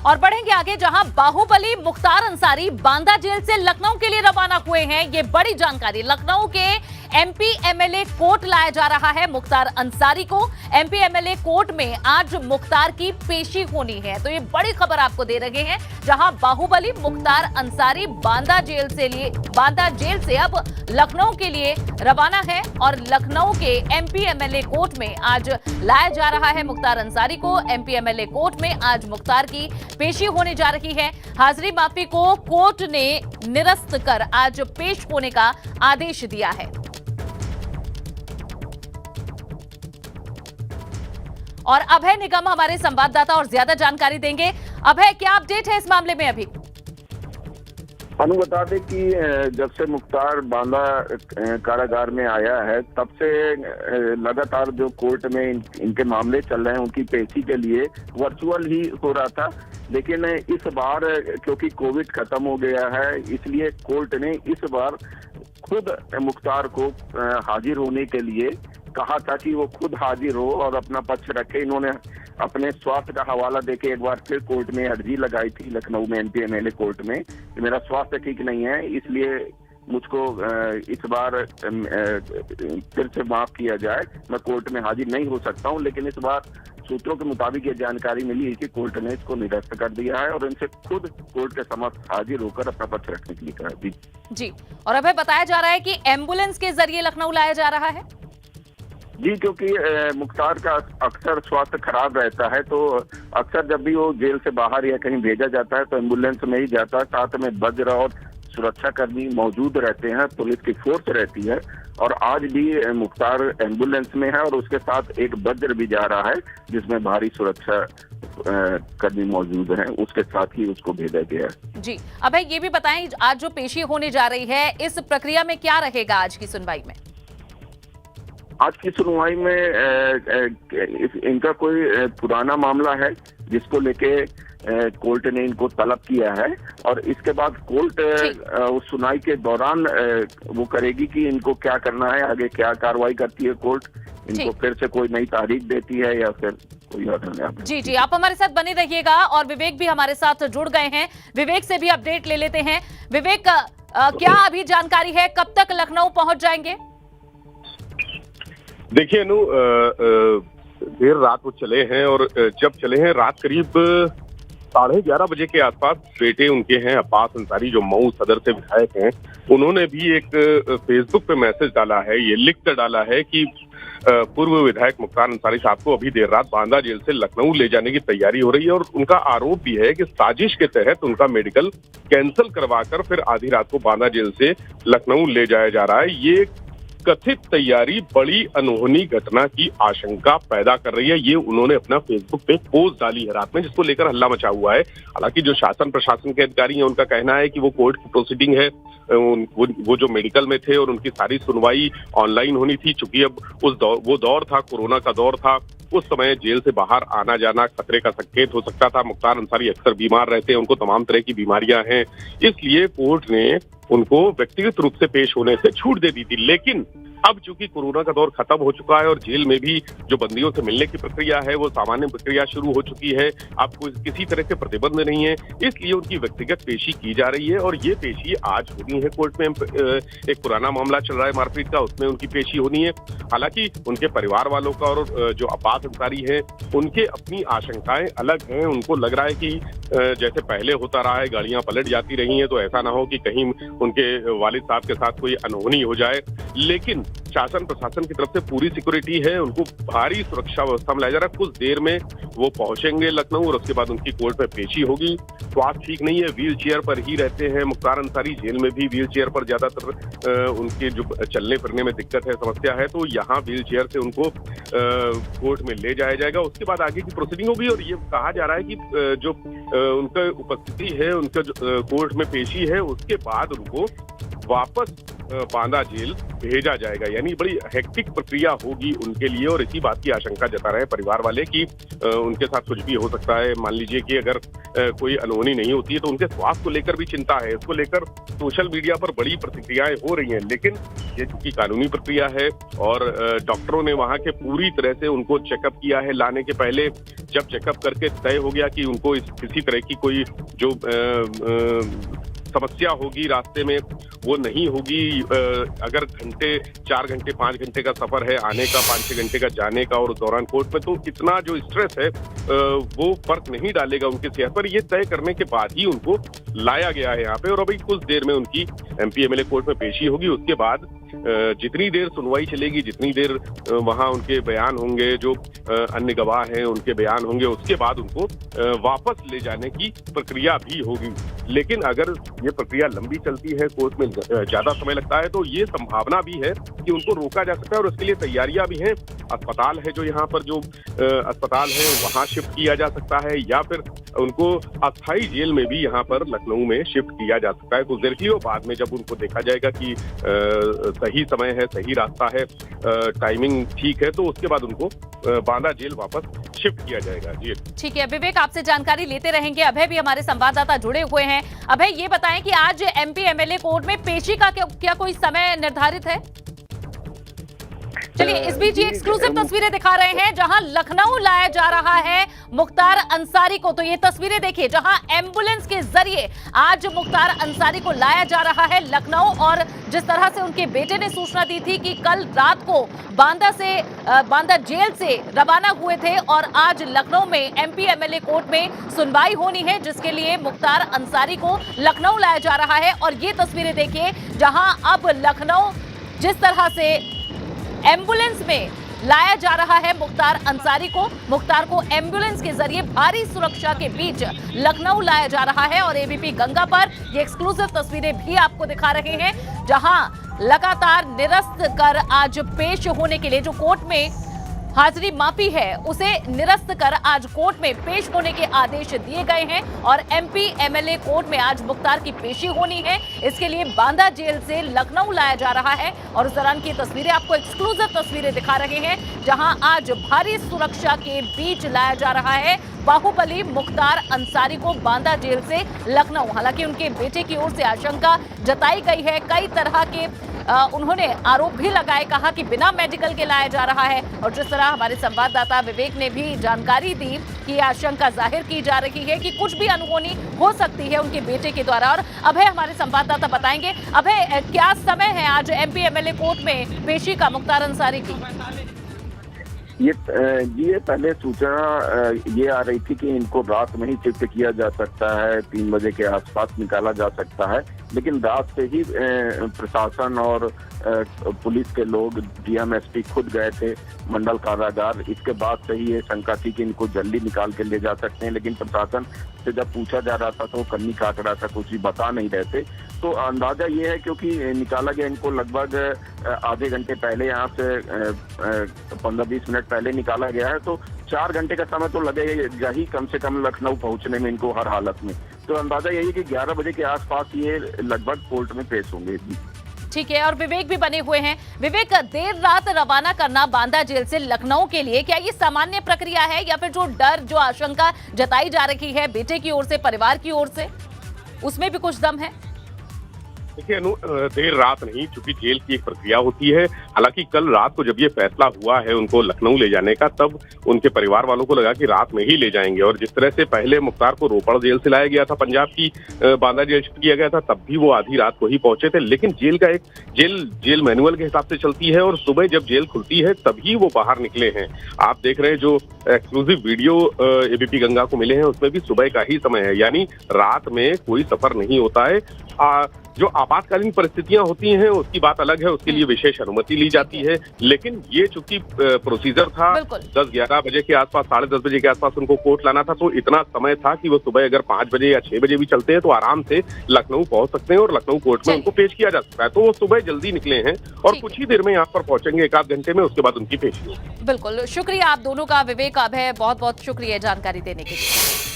और बढ़ेंगे आगे, जहां बाहुबली मुख्तार अंसारी बांदा जेल से लखनऊ के लिए रवाना हुए हैं। ये बड़ी जानकारी, लखनऊ के एमपी एमएलए कोर्ट लाया जा रहा है मुख्तार अंसारी को। एमपी एमएलए कोर्ट में आज मुख्तार की पेशी होनी है, तो ये बड़ी खबर आपको दे रहे हैं, जहां बाहुबली मुख्तार अंसारी बांदा जेल से अब लखनऊ के लिए रवाना है और लखनऊ के एमपी एमएलए कोर्ट में आज लाया जा रहा है मुख्तार अंसारी को। एमपी एमएलए कोर्ट में आज मुख्तार की पेशी होने जा रही है। हाजिरी माफी को कोर्ट ने निरस्त कर आज पेश होने का आदेश दिया है। और अभय निगम हमारे संवाददाता और ज्यादा जानकारी देंगे। अभय, क्या अपडेट है इस मामले में अभी? अनु, बता दें कि जब से मुख्तार बांदा कारागार में आया है तब से लगातार जो कोर्ट में इनके मामले चल रहे हैं, उनकी पेशी के लिए वर्चुअल ही हो रहा था। लेकिन इस बार क्योंकि कोविड खत्म हो गया है, इसलिए कोर्ट ने इस बार खुद मुख्तार को हाजिर होने के लिए कहा था कि वो खुद हाजिर हो और अपना पक्ष रखे। इन्होंने अपने स्वास्थ्य का हवाला देके एक बार फिर कोर्ट में अर्जी लगाई थी लखनऊ में एमपी एमएलए कोर्ट में कि मेरा स्वास्थ्य ठीक नहीं है, इसलिए मुझको इस बार फिर से माफ किया जाए, मैं कोर्ट में हाजिर नहीं हो सकता हूं। लेकिन इस बार सूत्रों के मुताबिक ये जानकारी मिली है कि कोर्ट ने इसको निरस्त कर दिया है और इनसे खुद कोर्ट के समक्ष हाजिर होकर अपना पक्ष रखने के लिए कहा। जी, और अभय, बताया जा रहा है कि एम्बुलेंस के जरिए लखनऊ लाया जा रहा है। जी, क्योंकि मुख्तार का अक्सर स्वास्थ्य खराब रहता है, तो अक्सर जब भी वो जेल से बाहर या कहीं भेजा जाता है तो एम्बुलेंस में ही जाता है। साथ में वज्र और सुरक्षाकर्मी मौजूद रहते हैं, पुलिस की फोर्स रहती है। और आज भी मुख्तार एम्बुलेंस में है और उसके साथ एक वज्र भी जा रहा है जिसमें भारी सुरक्षा कर्मी मौजूद हैं, उसके साथ ही उसको भेजा गया है। जी, अभय, ये भी बताएं, आज जो पेशी होने जा रही है, इस प्रक्रिया में क्या रहेगा आज की सुनवाई में? आज की सुनवाई में इनका कोई पुराना मामला है जिसको लेके कोर्ट ने इनको तलब किया है और इसके बाद कोर्ट उस सुनवाई के दौरान वो करेगी कि इनको क्या करना है, आगे क्या कार्रवाई करती है कोर्ट, इनको फिर से कोई नई तारीख देती है या फिर कोई और निर्णय। जी जी, आप हमारे साथ बने रहिएगा और विवेक भी हमारे साथ जुड़ गए हैं, विवेक से भी अपडेट ले लेते हैं। विवेक, क्या अभी जानकारी है, कब तक लखनऊ पहुंच जाएंगे? देखिए अनु, देर रात वो चले हैं और जब चले हैं रात करीब 11:30 बजे के आसपास बेटे उनके हैं अब्बास अंसारी, जो मऊ सदर से विधायक हैं, उन्होंने भी एक फेसबुक पे मैसेज डाला है, ये लिख कर डाला है कि पूर्व विधायक मुख्तार अंसारी साहब को अभी देर रात बांदा जेल से लखनऊ ले जाने की तैयारी हो रही है और उनका आरोप भी है कि साजिश के तहत उनका मेडिकल कैंसिल करवाकर फिर आधी रात को बांदा जेल से लखनऊ ले जाया जा रहा है। ये कथित तैयारी बड़ी अनहोनी घटना की आशंका पैदा कर रही है, ये उन्होंने अपना फेसबुक पे पोस्ट डाली है रात में, जिसको लेकर हल्ला मचा हुआ है। हालांकि जो शासन प्रशासन के अधिकारी हैं उनका कहना है कि वो कोर्ट की प्रोसीडिंग है, वो जो मेडिकल में थे और उनकी सारी सुनवाई ऑनलाइन होनी थी। चूंकि अब वो दौर था, कोरोना का दौर था, उस समय जेल से बाहर आना जाना खतरे का संकेत हो सकता था। मुख्तार अंसारी अक्सर बीमार रहते हैं, उनको तमाम तरह की बीमारियां हैं, इसलिए कोर्ट ने उनको व्यक्तिगत रूप से पेश होने से छूट दे दी थी। लेकिन अब चूंकि कोरोना का दौर खत्म हो चुका है और जेल में भी जो बंदियों से मिलने की प्रक्रिया है वो सामान्य प्रक्रिया शुरू हो चुकी है, अब किसी तरह के प्रतिबंध नहीं है, इसलिए उनकी व्यक्तिगत पेशी की जा रही है और ये पेशी आज होनी है कोर्ट में। एक पुराना मामला चल रहा है मारपीट का, उसमें उनकी पेशी होनी है। हालांकि उनके परिवार वालों का और जो अब्बास अंसारी है उनके अपनी आशंकाएं अलग हैं। उनको लग रहा है कि जैसे पहले होता रहा है, गाड़ियां पलट जाती रही हैं, तो ऐसा ना हो कि कहीं उनके वालिद साहब के साथ कोई अनहोनी हो जाए। लेकिन शासन प्रशासन की तरफ से पूरी सिक्योरिटी है, उनको भारी सुरक्षा व्यवस्था में लाया जा रहा है। कुछ देर में वो पहुंचेंगे लखनऊ और उसके बाद उनकी कोर्ट में पेशी होगी। स्वास्थ्य ठीक नहीं है, व्हील चेयर पर ही रहते हैं मुख्तार अंसारी, जेल में भी व्हील चेयर पर ज्यादातर उनके जो चलने फिरने में दिक्कत है, समस्या है, तो यहाँ व्हील चेयर से उनको कोर्ट में ले जाया जाएगा। उसके बाद आगे की प्रोसीडिंग होगी और ये कहा जा रहा है कि जो उनका उपस्थिति है, उनका जो कोर्ट में पेशी है, उसके बाद उनको वापस बांदा जेल भेजा जाएगा। यानी बड़ी हेक्टिक प्रक्रिया होगी उनके लिए, और इसी बात की आशंका जता रहे परिवार वाले कि उनके साथ कुछ भी हो सकता है। मान लीजिए कि अगर कोई अनहोनी नहीं होती है तो उनके स्वास्थ्य को लेकर भी चिंता है। इसको लेकर सोशल मीडिया पर बड़ी प्रतिक्रियाएं हो रही हैं, लेकिन ये चूंकि कानूनी प्रक्रिया है और डॉक्टरों ने वहां के पूरी तरह से उनको चेकअप किया है। लाने के पहले जब चेकअप करके तय हो गया कि उनको किसी तरह की कोई जो समस्या होगी रास्ते में वो नहीं होगी। अगर 4 घंटे 5 घंटे का सफर है आने का, 5-6 घंटे का जाने का, और उस दौरान कोर्ट में, तो इतना जो स्ट्रेस है वो फर्क नहीं डालेगा उनकी सेहत पर। ये तय करने के बाद ही उनको लाया गया है यहाँ पे, और अभी कुछ देर में उनकी MP MLA कोर्ट में पेशी होगी। उसके बाद जितनी देर सुनवाई चलेगी, जितनी देर वहां उनके बयान होंगे, जो अन्य गवाह हैं उनके बयान होंगे, उसके बाद उनको वापस ले जाने की प्रक्रिया भी होगी। लेकिन अगर ये प्रक्रिया लंबी चलती है, कोर्ट में ज्यादा समय लगता है, तो ये संभावना भी है कि उनको रोका जा सकता है, और उसके लिए तैयारियां भी हैं। अस्पताल है जो यहाँ पर जो अस्पताल है वहां शिफ्ट किया जा सकता है, या फिर उनको अस्थायी जेल में भी यहाँ पर लखनऊ में शिफ्ट किया जा सकता है कुछ देर के लिए। और बाद में जब उनको देखा जाएगा कि सही समय है, सही रास्ता है, टाइमिंग ठीक है, तो उसके बाद उनको बांदा जेल वापस शिफ्ट किया जाएगा। जी ठीक है विवेक, आपसे जानकारी लेते रहेंगे। अभय भी हमारे संवाददाता जुड़े हुए हैं। अभय, ये बताएं कि आज MP MLA कोर्ट में पेशी का क्या कोई समय निर्धारित है? चलिए, इस बीच ये एक्सक्लूसिव तस्वीरें दिखा रहे हैं जहां लखनऊ लाया जा रहा है मुख्तार अंसारी को। तो ये तस्वीरें देखिए जहां एम्बुलेंस के जरिए आज मुख्तार अंसारी को लाया जा रहा है लखनऊ, और जिस तरह से उनके बेटे ने सूचना दी थी कि कल रात को बांदा जेल से रवाना हुए थे और आज लखनऊ में MP MLA कोर्ट में सुनवाई होनी है, जिसके लिए मुख्तार अंसारी को लखनऊ लाया जा रहा है। और ये तस्वीरें देखिए जहां अब लखनऊ जिस तरह से एम्बुलेंस में लाया जा रहा है मुख्तार को एम्बुलेंस के जरिए भारी सुरक्षा के बीच लखनऊ लाया जा रहा है। और ABP गंगा पर ये एक्सक्लूसिव तस्वीरें भी आपको दिखा रहे हैं जहां लगातार निरस्त कर आज पेश होने के लिए जो कोर्ट में हाजिरी मापी है उसे निरस्त कर आज कोर्ट में पेश होने के आदेश दिए गए हैं। और MP MLA कोर्ट में आज मुख्तार की पेशी होनी है, इसके लिए बांदा जेल से लखनऊ लाया जा रहा है। और उस दौरान की तस्वीरें आपको एक्सक्लूसिव तस्वीरें दिखा रहे हैं जहां आज भारी सुरक्षा के बीच लाया जा रहा है बाहुबली मुख्तार अंसारी को बांदा जेल से लखनऊ। हालांकि उनके बेटे की ओर से आशंका जताई गई है, कई तरह के उन्होंने आरोप भी लगाए, कहा कि बिना मेडिकल के लाया जा रहा है। और जिस तरह हमारे संवाददाता विवेक ने भी जानकारी दी कि आशंका जाहिर की जा रही है कि कुछ भी अनहोनी हो सकती है उनके बेटे के द्वारा। और अभय हमारे संवाददाता बताएंगे, अभय क्या समय है आज MP MLA कोर्ट में पेशी का मुख्तार अंसारी की? ये पहले सूचना ये आ रही थी कि इनको रात में ही शिफ्ट किया जा सकता है, 3 बजे के आसपास निकाला जा सकता है, लेकिन रात से ही प्रशासन और पुलिस के लोग DM SP खुद गए थे मंडल कारागार। इसके बाद से ही ये शंका थी कि इनको जल्दी निकाल के ले जा सकते हैं, लेकिन प्रशासन से जब पूछा जा रहा था तो वो कन्नी काट रहा था, कुछ भी बता नहीं रहे थे। तो अंदाजा ये है क्योंकि निकाला गया इनको लगभग आधे घंटे पहले, यहाँ से 15-20 मिनट पहले निकाला गया है, तो 4 घंटे का समय तो लगेगा ही कम से कम लखनऊ पहुंचने में इनको हर हालत में। तो अंदाजा यही है कि 11 बजे के आसपास ये लगभग कोर्ट में पेश होंगे। ठीक है, और विवेक भी बने हुए हैं। विवेक, देर रात रवाना करना बांदा जेल से लखनऊ के लिए क्या ये सामान्य प्रक्रिया है, या फिर जो डर, जो आशंका जताई जा रही है बेटे की ओर से, परिवार की ओर से, उसमें भी कुछ दम है? देखिए अनु, देर रात नहीं, चूंकि जेल की एक प्रक्रिया होती है। हालांकि कल रात को जब ये फैसला हुआ है उनको लखनऊ ले जाने का, तब उनके परिवार वालों को लगा कि रात में ही ले जाएंगे। और जिस तरह से पहले मुख्तार को रोपड़ जेल से लाया गया था, पंजाब की बांदा जेल शिफ्ट किया गया था, तब भी वो आधी रात को ही पहुंचे थे। लेकिन जेल का एक जेल मैनुअल के हिसाब से चलती है, और सुबह जब जेल खुलती है तभी वो बाहर निकले हैं। आप देख रहे हैं जो एक्सक्लूसिव वीडियो ABP गंगा को मिले हैं उसमें भी सुबह का ही समय है, यानी रात में कोई सफर नहीं होता है। जो आपातकालीन परिस्थितियां होती हैं उसकी बात अलग है, उसके लिए विशेष अनुमति ली जाती है। लेकिन ये चूंकि प्रोसीजर था 10-11 बजे के आसपास, 10:30 बजे के आसपास उनको कोर्ट लाना था, तो इतना समय था कि वो सुबह अगर 5 बजे या 6 बजे भी चलते हैं तो आराम से लखनऊ पहुंच सकते हैं और लखनऊ कोर्ट में उनको पेश किया जा सकता है। तो वो सुबह जल्दी निकले हैं और कुछ ही देर में यहाँ पर पहुंचेंगे, 1-8 घंटे में, उसके बाद उनकी पेशी होगी। बिल्कुल, शुक्रिया आप दोनों का, विवेक, अभय, बहुत बहुत शुक्रिया जानकारी देने के लिए।